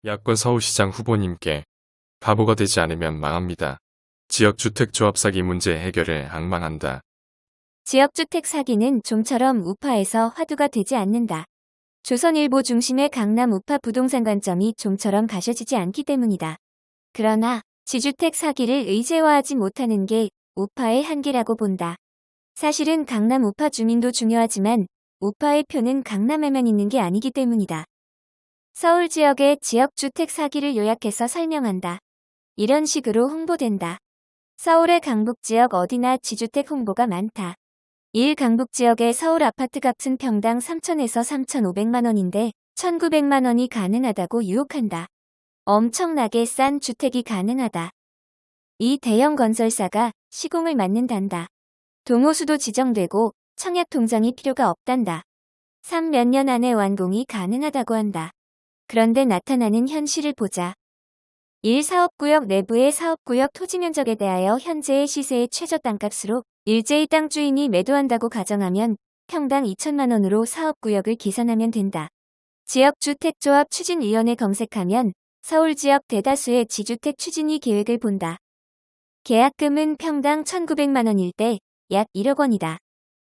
야권 서울시장 후보님께 바보가 되지 않으면 망합니다. 지역주택조합 사기 문제 해결을 앙망한다. 지역주택 사기는 좀처럼 우파에서 화두가 되지 않는다. 조선일보 중심의 강남 우파 부동산 관점이 좀처럼 가셔지지 않기 때문이다. 그러나 지주택 사기를 의제화하지 못하는 게 우파의 한계라고 본다. 사실은 강남 우파 주민도 중요하지만 우파의 표는 강남에만 있는 게 아니기 때문이다. 서울 지역의 지역주택 사기를 요약해서 설명한다. 이런 식으로 홍보된다. 서울의 강북지역 어디나 지주택 홍보가 많다. 1. 강북지역의 서울 아파트 값은 평당 3,000에서 3,500만 원인데 1,900만 원이 가능하다고 유혹한다. 엄청나게 싼 주택이 가능하다. 2. 대형 건설사가 시공을 맡는단다. 동호수도 지정되고 청약통장이 필요가 없단다. 3. 몇 년 안에 완공이 가능하다고 한다. 그런데 나타나는 현실을 보자. 1. 사업구역 내부의 사업구역 토지 면적에 대하여 현재의 시세의 최저 땅값으로 일제히 땅 주인이 매도한다고 가정하면 평당 2천만 원으로 사업구역을 계산하면 된다. 지역주택조합 추진위원회 검색하면 서울 지역 대다수의 지주택 추진위 계획을 본다. 계약금은 평당 1,900만 원일 때 약 1억 원이다.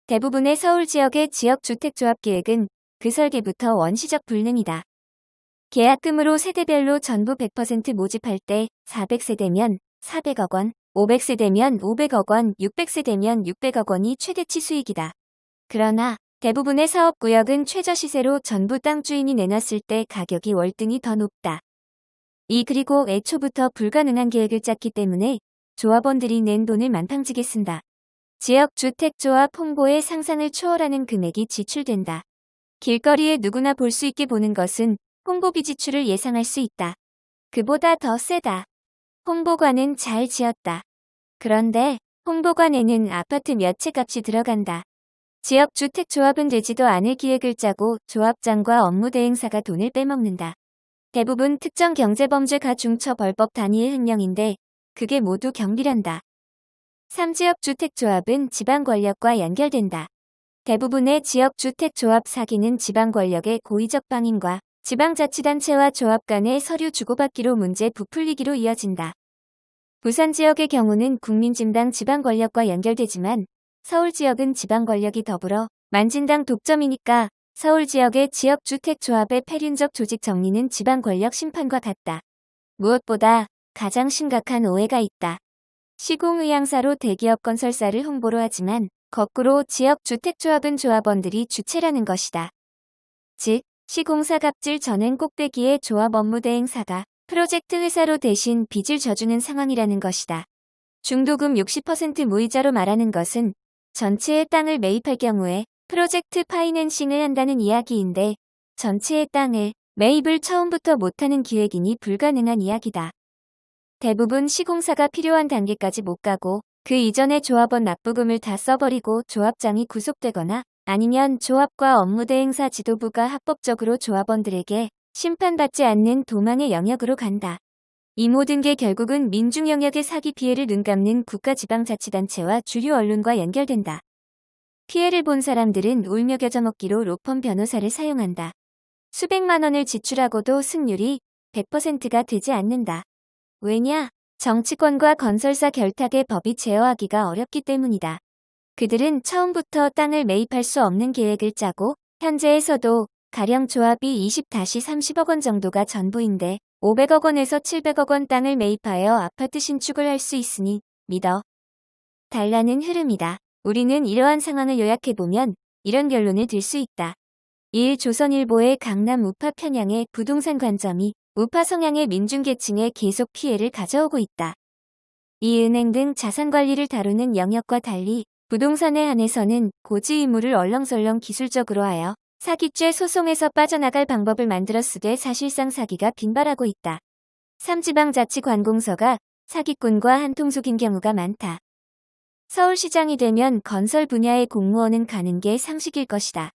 대부분의 서울 지역의 지역주택조합 계획은 그 설계부터 원시적 불능이다. 계약금으로 세대별로 전부 100% 모집할 때 400세대면 400억 원, 500세대면 500억 원, 600세대면 600억 원이 최대치 수익이다. 그러나 대부분의 사업구역은 최저시세로 전부 땅 주인이 내놨을 때 가격이 월등히 더 높다. 그리고 애초부터 불가능한 계획을 짰기 때문에 조합원들이 낸 돈을 만팡지게 쓴다. 지역주택조합 홍보에 상상을 초월하는 금액이 지출된다. 길거리에 누구나 볼 수 있게 보는 것은 홍보비 지출을 예상할 수 있다. 그보다 더 세다. 홍보관은 잘 지었다. 그런데 홍보관에는 아파트 몇 채 값이 들어간다. 지역주택조합은 되지도 않을 기획을 짜고 조합장과 업무대행사가 돈을 빼먹는다. 대부분 특정 경제범죄 가중처벌법 단위의 횡령인데 그게 모두 경비란다. 3. 지역주택조합은 지방권력과 연결된다. 대부분의 지역주택조합 사기는 지방권력의 고의적 방임과 지방자치단체와 조합 간의 서류 주고받기로 문제 부풀리기로 이어진다. 부산 지역의 경우는 국민진당 지방권력과 연결되지만 서울 지역은 지방권력이 더불어 만진당 독점이니까 서울 지역의 지역주택조합의 폐륜적 조직 정리는 지방권력 심판과 같다. 무엇보다 가장 심각한 오해가 있다. 시공의향사로 대기업 건설사를 홍보로 하지만 거꾸로 지역주택조합은 조합원들이 주체라는 것이다. 즉, 시공사 갑질 전행 꼭대기의 조합 업무대행사가 프로젝트 회사로 대신 빚을 져주는 상황이라는 것이다. 중도금 60% 무이자로 말하는 것은 전체의 땅을 매입할 경우에 프로젝트 파이낸싱을 한다는 이야기인데 전체의 땅을 매입을 처음부터 못하는 기획인이 불가능한 이야기다. 대부분 시공사가 필요한 단계까지 못 가고 그 이전에 조합원 납부금을 다 써버리고 조합장이 구속되거나 아니면 조합과 업무대행사 지도부가 합법적으로 조합원들에게 심판받지 않는 도망의 영역으로 간다. 이 모든 게 결국은 민중 영역의 사기 피해를 눈감는 국가지방자치단체와 주류 언론과 연결된다. 피해를 본 사람들은 울며 겨자 먹기로 로펌 변호사를 사용한다. 수백만 원을 지출하고도 승률이 100%가 되지 않는다. 왜냐? 정치권과 건설사 결탁의 법이 제어하기가 어렵기 때문이다. 그들은 처음부터 땅을 매입할 수 없는 계획을 짜고 현재에서도 가령 조합이 20-30억 원 정도가 전부인데 500억 원에서 700억 원 땅을 매입하여 아파트 신축을 할 수 있으니 믿어 달라는 흐름이다. 우리는 이러한 상황을 요약해보면 이런 결론을 들 수 있다. 1. 조선일보의 강남 우파 편향의 부동산 관점이 우파 성향의 민중계층에 계속 피해를 가져오고 있다. 2. 은행 등 자산관리를 다루는 영역과 달리 부동산에 한해서는 고지 의무를 얼렁설렁 기술적으로 하여 사기죄 소송에서 빠져나갈 방법을 만들었으되 사실상 사기가 빈발하고 있다. 3. 지방자치관공서가 사기꾼과 한통속인 경우가 많다. 서울시장이 되면 건설 분야의 공무원은 가는 게 상식일 것이다.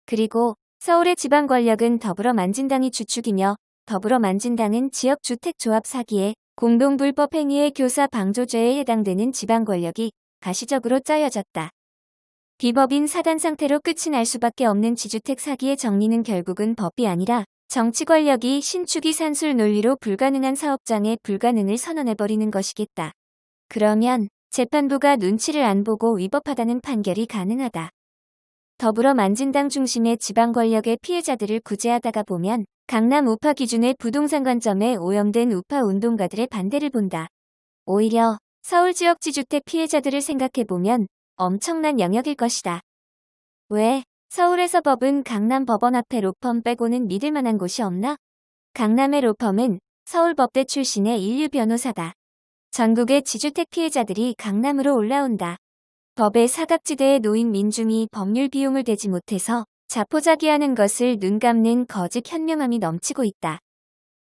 그리고 서울의 지방권력은 더불어만진당이 주축이며 더불어만진당은 지역주택조합 사기에 공동불법 행위의 교사 방조죄에 해당되는 지방권력이 가시적으로 짜여졌다. 비법인 사단 상태로 끝이 날 수밖에 없는 지주택 사기의 정리는 결국은 법이 아니라 정치 권력이 신축이 산술 논리로 불가능한 사업장에 불가능을 선언해버리는 것이겠다. 그러면 재판부가 눈치를 안 보고 위법하다는 판결이 가능하다. 더불어 만진당 중심의 지방 권력의 피해자들을 구제하다가 보면 강남 우파 기준의 부동산 관점에 오염된 우파 운동가들의 반대를 본다. 오히려 서울 지역 지주택 피해자들을 생각해보면 엄청난 영역일 것이다. 왜? 서울에서 법은 강남 법원 앞에 로펌 빼고는 믿을 만한 곳이 없나? 강남의 로펌은 서울법대 출신의 인류 변호사다. 전국의 지주택 피해자들이 강남으로 올라온다. 법의 사각지대에 놓인 민중이 법률 비용을 대지 못해서 자포자기하는 것을 눈감는 거짓 현명함이 넘치고 있다.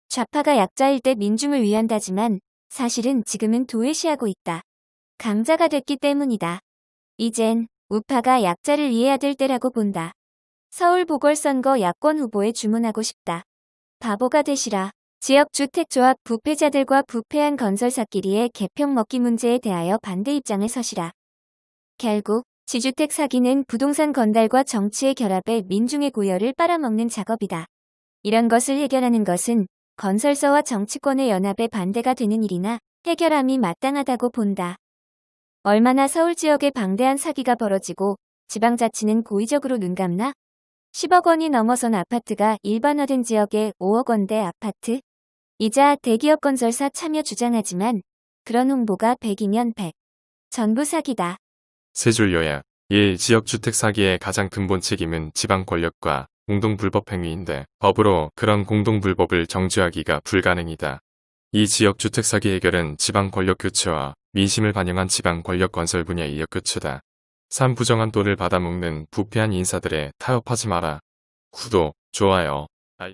좌파가 약자일 때 민중을 위한다지만 사실은 지금은 도외시하고 있다. 강자가 됐기 때문이다. 이젠 우파가 약자를 이해해야 될 때라고 본다. 서울 보궐선거 야권 후보에 주문하고 싶다. 바보가 되시라. 지역주택조합 부패자들과 부패한 건설사끼리의 개평 먹기 문제에 대하여 반대 입장에 서시라. 결국 지주택 사기는 부동산 건달과 정치의 결합에 민중의 고열을 빨아먹는 작업이다. 이런 것을 해결하는 것은 건설사와 정치권의 연합에 반대가 되는 일이나 해결함이 마땅하다고 본다. 얼마나 서울 지역에 방대한 사기가 벌어지고 지방자치는 고의적으로 눈감나? 10억 원이 넘어선 아파트가 일반화된 지역에 5억 원대 아파트? 이자 대기업 건설사 참여 주장하지만 그런 홍보가 100이면 100. 전부 사기다. 세 줄 요약. 1. 지역주택 사기의 가장 근본 책임은 지방 권력과 공동불법 행위인데 법으로 그런 공동불법을 정죄하기가 불가능이다. 2. 지역주택 사기 해결은 지방 권력 교체와 민심을 반영한 지방 권력 건설 분야의 인력 교체다. 3. 부정한 돈을 받아먹는 부패한 인사들에 타협하지 마라. 구독, 좋아요.